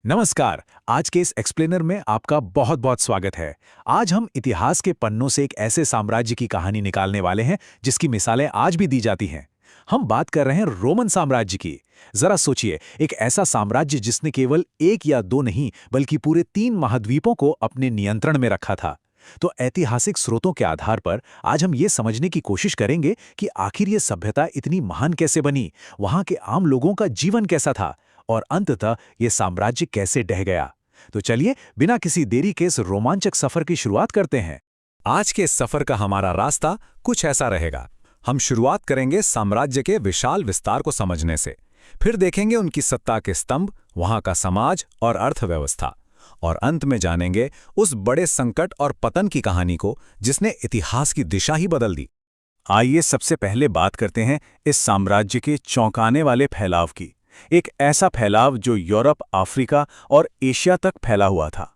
नमस्कार। आज के इस एक्सप्लेनर में आपका बहुत बहुत स्वागत है। आज हम इतिहास के पन्नों से एक ऐसे साम्राज्य की कहानी निकालने वाले हैं जिसकी मिसालें आज भी दी जाती हैं। हम बात कर रहे हैं रोमन साम्राज्य की। जरा सोचिए, एक ऐसा साम्राज्य जिसने केवल एक या दो नहीं बल्कि पूरे 3 महाद्वीपों को अपने नियंत्रण में रखा था। तो ऐतिहासिक स्रोतों के आधार पर आज हम ये समझने की कोशिश करेंगे कि आखिर ये सभ्यता इतनी महान कैसे बनी, वहां के आम लोगों का जीवन कैसा था और अंततः ये साम्राज्य कैसे ढह गया। तो चलिए बिना किसी देरी के इस रोमांचक सफर की शुरुआत करते हैं। आज के इस सफर का हमारा रास्ता कुछ ऐसा रहेगा। हम शुरुआत करेंगे साम्राज्य के विशाल विस्तार को समझने से, फिर देखेंगे उनकी सत्ता के स्तंभ, वहां का समाज और अर्थव्यवस्था, और अंत में जानेंगे उस बड़े संकट और पतन की कहानी को जिसने इतिहास की दिशा ही बदल दी। आइए सबसे पहले बात करते हैं इस साम्राज्य के चौंकाने वाले फैलाव की। एक ऐसा फैलाव जो यूरोप, अफ्रीका और एशिया तक फैला हुआ था।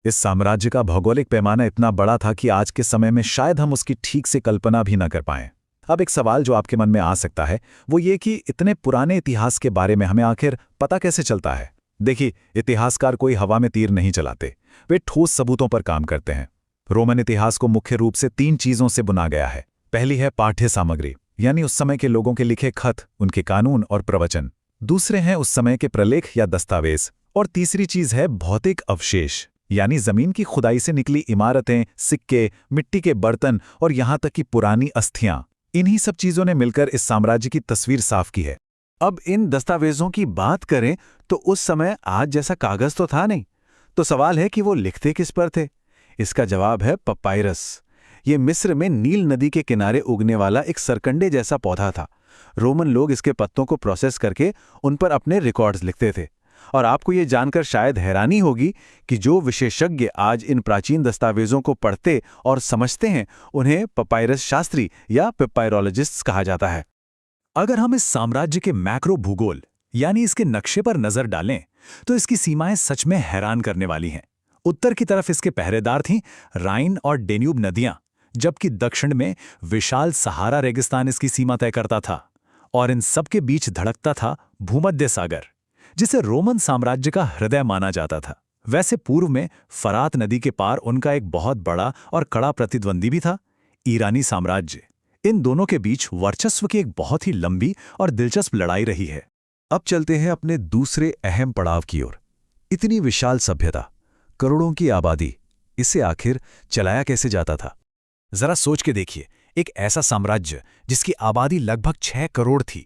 इस साम्राज्य का भौगोलिक पैमाना इतना बड़ा था कि आज के समय में शायद हम उसकी ठीक से कल्पना भी न कर पाएं। अब एक सवाल जो आपके मन में आ सकता है वो ये कि इतने पुराने इतिहास के बारे में हमें आखिर पता कैसे चलता है। देखिए, इतिहासकार कोई हवा में तीर नहीं चलाते, वे ठोस सबूतों पर काम करते हैं। रोमन इतिहास को मुख्य रूप से 3 चीजों से बुना गया है। पहली है पाठ्य सामग्री, यानी उस समय के लोगों के लिखे खत, उनके कानून और प्रवचन। दूसरे हैं उस समय के प्रलेख या दस्तावेज, और तीसरी चीज है भौतिक अवशेष, यानी जमीन की खुदाई से निकली इमारतें, सिक्के, मिट्टी के बर्तन और यहां तक कि पुरानी अस्थियां। इन्हीं सब चीजों ने मिलकर इस साम्राज्य की तस्वीर साफ की है। अब इन दस्तावेजों की बात करें तो उस समय आज जैसा कागज तो था नहीं। तो सवाल है कि वो लिखते किस पर थे। इसका जवाब है पपायरस। ये मिस्र में नील नदी के किनारे उगने वाला एक सरकंडे जैसा पौधा था। रोमन लोग इसके पत्तों को प्रोसेस करके उन पर अपने रिकॉर्ड्स लिखते थे। और आपको ये जानकर शायद हैरानी होगी कि जो विशेषज्ञ आज इन प्राचीन दस्तावेजों को पढ़ते और समझते हैं, उन्हें पपायरस शास्त्री या पेपायरोलॉजिस्ट्स कहा जाता है। अगर हम इस साम्राज्य के मैक्रो भूगोल यानी इसके नक्शे पर नजर डालें तो इसकी सीमाएं सच में हैरान करने वाली हैं। उत्तर की तरफ इसके पहरेदार थीं राइन और डेन्यूब नदियां, जबकि दक्षिण में विशाल सहारा रेगिस्तान इसकी सीमा तय करता था। और इन सबके बीच धड़कता था भूमध्य सागर, जिसे रोमन साम्राज्य का हृदय माना जाता था। वैसे पूर्व में फरात नदी के पार उनका एक बहुत बड़ा और कड़ा प्रतिद्वंदी भी था, ईरानी साम्राज्य। इन दोनों के बीच वर्चस्व की एक बहुत ही लंबी और दिलचस्प लड़ाई रही है। अब चलते हैं अपने दूसरे अहम पड़ाव की ओर। इतनी विशाल सभ्यता, करोड़ों की आबादी, इसे आखिर चलाया कैसे जाता था? जरा सोच के देखिए, एक ऐसा साम्राज्य जिसकी आबादी लगभग 6 करोड़ थी,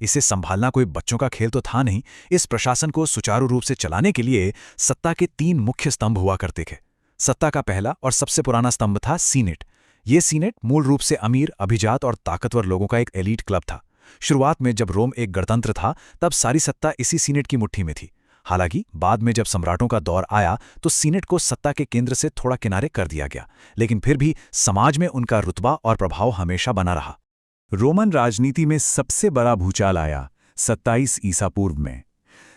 इसे संभालना कोई बच्चों का खेल तो था नहीं। इस प्रशासन को सुचारू रूप से चलाने के लिए सत्ता के 3 मुख्य स्तंभ हुआ करते थे। सत्ता का पहला और सबसे पुराना स्तंभ था सीनेट। ये सीनेट मूल रूप से अमीर, अभिजात और ताकतवर लोगों का एक एलीट क्लब था। शुरुआत में जब रोम एक गणतंत्र था तब सारी सत्ता इसी सीनेट की मुट्ठी में थी। हालांकि बाद में जब सम्राटों का दौर आया तो सीनेट को सत्ता के केंद्र से थोड़ा किनारे कर दिया गया, लेकिन फिर भी समाज में उनका रुतबा और प्रभाव हमेशा बना रहा। रोमन राजनीति में सबसे बड़ा भूचाल आया 27 ईसा पूर्व में।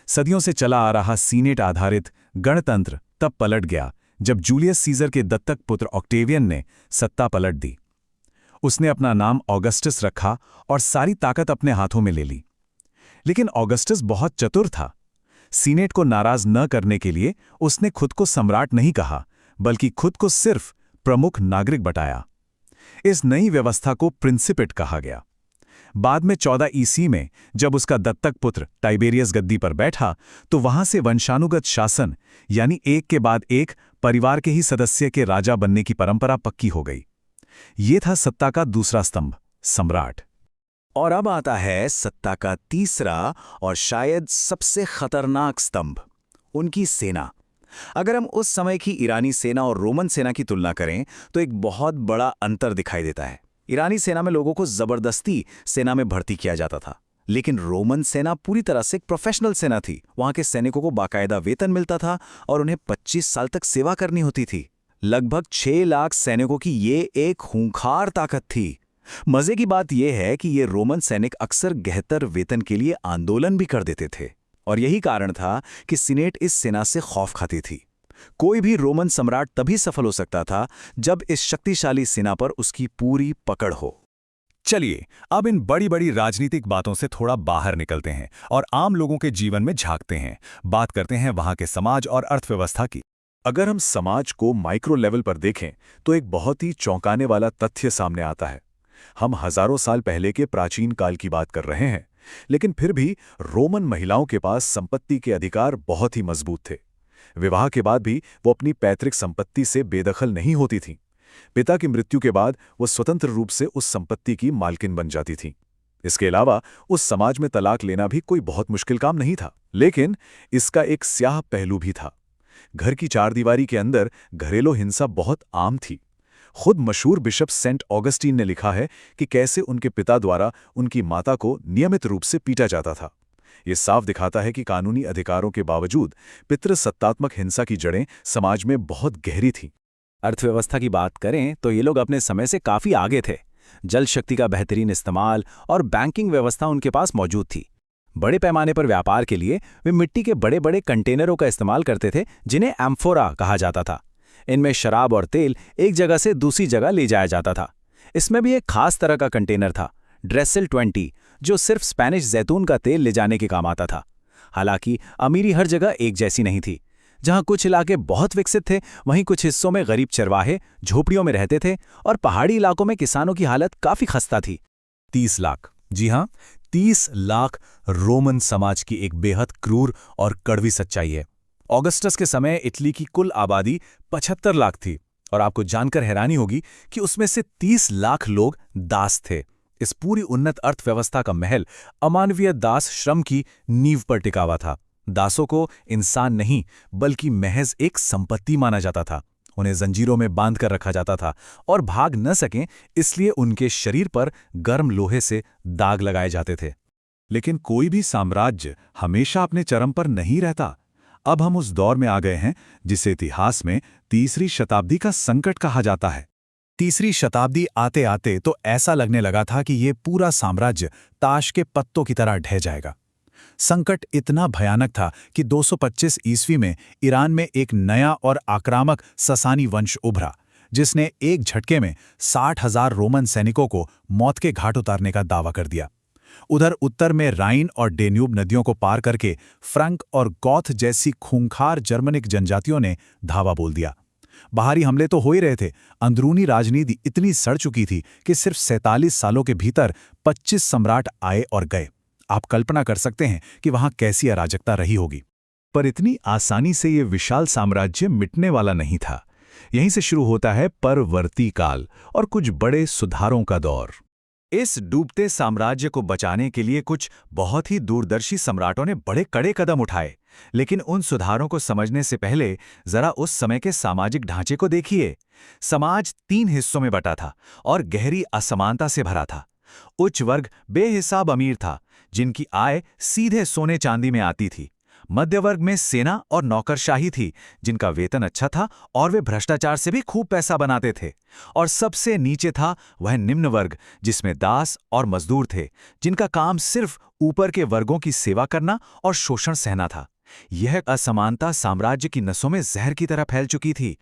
सदियों से चला आ रहा सीनेट आधारित गणतंत्र तब पलट गया जब जूलियस सीजर के दत्तक पुत्र ऑक्टेवियन ने सत्ता पलट दी। उसने अपना नाम ऑगस्टस रखा और सारी ताकत अपने हाथों में ले ली। लेकिन ऑगस्टस बहुत चतुर था। सीनेट को नाराज न करने के लिए उसने खुद को सम्राट नहीं कहा, बल्कि खुद को सिर्फ प्रमुख नागरिक बताया। इस नई व्यवस्था को प्रिंसिपेट कहा गया। बाद में 14 ईसी में जब उसका दत्तक पुत्र टाइबेरियस गद्दी पर बैठा तो वहां से वंशानुगत शासन, यानी एक के बाद एक परिवार के ही सदस्य के राजा बनने की परंपरा पक्की हो गई। ये था सत्ता का दूसरा स्तंभ, सम्राट। और अब आता है सत्ता का तीसरा और शायद सबसे खतरनाक स्तंभ, उनकी सेना। अगर हम उस समय की ईरानी सेना और रोमन सेना की तुलना करें तो एक बहुत बड़ा अंतर दिखाई देता है। ईरानी सेना में लोगों को जबरदस्ती सेना में भर्ती किया जाता था, लेकिन रोमन सेना पूरी तरह से एक प्रोफेशनल सेना थी। वहां के सैनिकों को बाकायदा वेतन मिलता था और उन्हें 25 साल तक सेवा करनी होती थी। लगभग 6 लाख सैनिकों की ये एक खूंखार ताकत थी। मजे की बात यह है कि ये रोमन सैनिक अक्सर बेहतर वेतन के लिए आंदोलन भी कर देते थे, और यही कारण था कि सीनेट इस सेना से खौफ खाती थी। कोई भी रोमन सम्राट तभी सफल हो सकता था जब इस शक्तिशाली सेना पर उसकी पूरी पकड़ हो। चलिए अब इन बड़ी बड़ी राजनीतिक बातों से थोड़ा बाहर निकलते हैं और आम लोगों के जीवन में झांकते हैं। बात करते हैं वहां के समाज और अर्थव्यवस्था की। अगर हम समाज को माइक्रो लेवल पर देखें तो एक बहुत ही चौंकाने वाला तथ्य सामने आता है। हम हजारों साल पहले के प्राचीन काल की बात कर रहे हैं, लेकिन फिर भी रोमन महिलाओं के पास संपत्ति के अधिकार बहुत ही मजबूत थे। विवाह के बाद भी वो अपनी पैतृक संपत्ति से बेदखल नहीं होती थीं। पिता की मृत्यु के बाद वो स्वतंत्र रूप से उस संपत्ति की मालकिन बन जाती थीं। इसके अलावा उस समाज में तलाक लेना भी कोई बहुत मुश्किल काम नहीं था, लेकिन इसका एक स्याह पहलू भी था। घर की चारदीवारी के अंदर घरेलू हिंसा बहुत आम थी। खुद मशहूर बिशप सेंट ऑगस्टीन ने लिखा है कि कैसे उनके पिता द्वारा उनकी माता को नियमित रूप से पीटा जाता था। ये साफ दिखाता है कि कानूनी अधिकारों के बावजूद पितृसत्तात्मक हिंसा की जड़ें समाज में बहुत गहरी थीं। अर्थव्यवस्था की बात करें तो ये लोग अपने समय से काफी आगे थे। जल शक्ति का बेहतरीन इस्तेमाल और बैंकिंग व्यवस्था उनके पास मौजूद थी। बड़े पैमाने पर व्यापार के लिए वे मिट्टी के बड़े बड़े कंटेनरों का इस्तेमाल करते थे, जिन्हें एम्फोरा कहा जाता था। इनमें शराब और तेल एक जगह से दूसरी जगह ले जाया जाता था। इसमें भी एक खास तरह का कंटेनर था, ड्रेसेल 20, जो सिर्फ स्पेनिश जैतून का तेल ले जाने के काम आता था। हालांकि अमीरी हर जगह एक जैसी नहीं थी। जहां कुछ इलाके बहुत विकसित थे, वहीं कुछ हिस्सों में गरीब चरवाहे झोपड़ियों में रहते थे और पहाड़ी इलाकों में किसानों की हालत काफी खस्ता थी। 30 लाख, जी हां, 30 लाख रोमन समाज की एक बेहद क्रूर और कड़वी सच्चाई है। ऑगस्टस के समय इटली की कुल आबादी 75 लाख थी, और आपको जानकर हैरानी होगी कि उसमें से 30 लाख लोग दास थे। इस पूरी उन्नत अर्थव्यवस्था का महल अमानवीय दास श्रम की नींव पर टिका हुआ था। दासों को इंसान नहीं बल्कि महज एक संपत्ति माना जाता था। उन्हें जंजीरों में बांध कर रखा जाता था और भाग न सकें इसलिए उनके शरीर पर गर्म लोहे से दाग लगाए जाते थे। लेकिन कोई भी साम्राज्य हमेशा अपने चरम पर नहीं रहता। अब हम उस दौर में आ गए हैं जिसे इतिहास में तीसरी शताब्दी का संकट कहा जाता है। तीसरी शताब्दी आते आते तो ऐसा लगने लगा था कि ये पूरा साम्राज्य ताश के पत्तों की तरह ढह जाएगा। संकट इतना भयानक था कि 225 ईस्वी में ईरान में एक नया और आक्रामक ससानी वंश उभरा, जिसने एक झटके में 60,000 रोमन सैनिकों को मौत के घाट उतारने का दावा कर दिया। उधर उत्तर में राइन और डेन्यूब नदियों को पार करके फ्रंक और गॉथ जैसी खूंखार जर्मनिक जनजातियों ने धावा बोल दिया। बाहरी हमले तो हो ही रहे थे, अंदरूनी राजनीति इतनी सड़ चुकी थी कि सिर्फ 47 सालों के भीतर 25 सम्राट आए और गए। आप कल्पना कर सकते हैं कि वहां कैसी अराजकता रही होगी। पर इतनी आसानी से ये विशाल साम्राज्य मिटने वाला नहीं था। यहीं से शुरू होता है परवर्ती काल और कुछ बड़े सुधारों का दौर। इस डूबते साम्राज्य को बचाने के लिए कुछ बहुत ही दूरदर्शी सम्राटों ने बड़े कड़े कदम उठाए, लेकिन उन सुधारों को समझने से पहले जरा उस समय के सामाजिक ढांचे को देखिए। समाज 3 हिस्सों में बटा था और गहरी असमानता से भरा था। उच्च वर्ग बेहिसाब अमीर था, जिनकी आय सीधे सोने चांदी में आती थी। मध्य वर्ग में सेना और नौकरशाही थी, जिनका वेतन अच्छा था और वे भ्रष्टाचार से भी खूब पैसा बनाते थे। और सबसे नीचे था वह निम्न वर्ग, जिसमें दास और मजदूर थे, जिनका काम सिर्फ ऊपर के वर्गों की सेवा करना और शोषण सहना था। यह असमानता साम्राज्य की नसों में जहर की तरह फैल चुकी थी।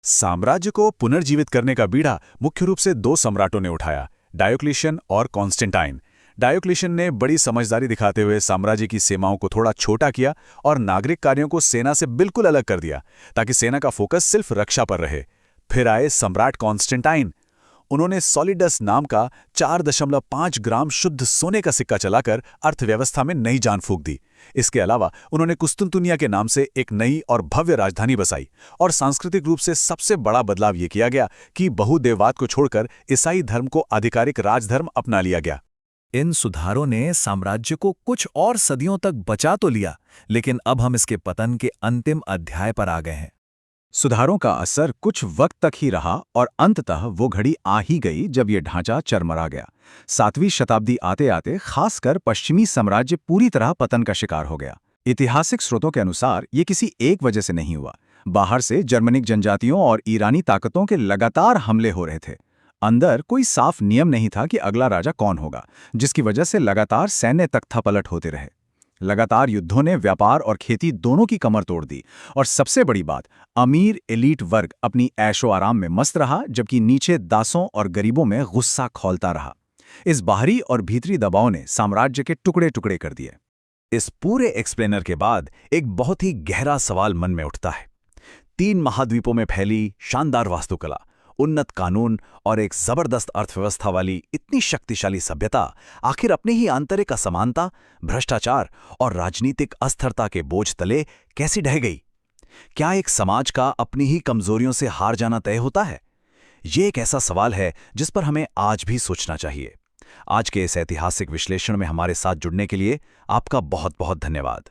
साम्राज्य को पुनर्जीवित करने का बीड़ा मुख्य रूप से 2 सम्राटों ने उठाया, डायोक्लेशियन और कॉन्स्टेंटाइन। डायोक्लेशियन ने बड़ी समझदारी दिखाते हुए साम्राज्य की सीमाओं को थोड़ा छोटा किया और नागरिक कार्यों को सेना से बिल्कुल अलग कर दिया, ताकि सेना का फोकस सिर्फ रक्षा पर रहे। फिर आए सम्राट कॉन्स्टेंटाइन। उन्होंने सॉलिडस नाम का 4.5 ग्राम शुद्ध सोने का सिक्का चलाकर अर्थव्यवस्था में नई जान फूंक दी। इसके अलावा उन्होंने कुस्तुनतुनिया के नाम से एक नई और भव्य राजधानी बसाई, और सांस्कृतिक रूप से सबसे बड़ा बदलाव यह किया गया कि बहुदेववाद को छोड़कर ईसाई धर्म को आधिकारिक राजधर्म अपना लिया गया। इन सुधारों ने साम्राज्य को कुछ और सदियों तक बचा तो लिया, लेकिन अब हम इसके पतन के अंतिम अध्याय पर आ गए हैं। सुधारों का असर कुछ वक्त तक ही रहा और अंततः वो घड़ी आ ही गई जब ये ढांचा चरमरा गया। 7वीं शताब्दी आते आते खासकर पश्चिमी साम्राज्य पूरी तरह पतन का शिकार हो गया। ऐतिहासिक स्रोतों के अनुसार ये किसी एक वजह से नहीं हुआ। बाहर से जर्मनिक जनजातियों और ईरानी ताकतों के लगातार हमले हो रहे थे। अंदर कोई साफ नियम नहीं था कि अगला राजा कौन होगा, जिसकी वजह से लगातार सैन्य तख्तापलट होते रहे। लगातार युद्धों ने व्यापार और खेती दोनों की कमर तोड़ दी, और सबसे बड़ी बात, अमीर एलीट वर्ग अपनी ऐशो आराम में मस्त रहा, जबकि नीचे दासों और गरीबों में गुस्सा खौलता रहा। इस बाहरी और भीतरी दबाव ने साम्राज्य के टुकड़े टुकड़े कर दिए। इस पूरे एक्सप्लेनर के बाद एक बहुत ही गहरा सवाल मन में उठता है। 3 महाद्वीपों में फैली शानदार वास्तुकला, उन्नत कानून और एक जबरदस्त अर्थव्यवस्था वाली इतनी शक्तिशाली सभ्यता आखिर अपने ही आंतरिक असमानता, भ्रष्टाचार और राजनीतिक अस्थिरता के बोझ तले कैसी ढह गई? क्या एक समाज का अपनी ही कमजोरियों से हार जाना तय होता है? ये एक ऐसा सवाल है जिस पर हमें आज भी सोचना चाहिए। आज के इस ऐतिहासिक विश्लेषण में हमारे साथ जुड़ने के लिए आपका बहुत बहुत धन्यवाद।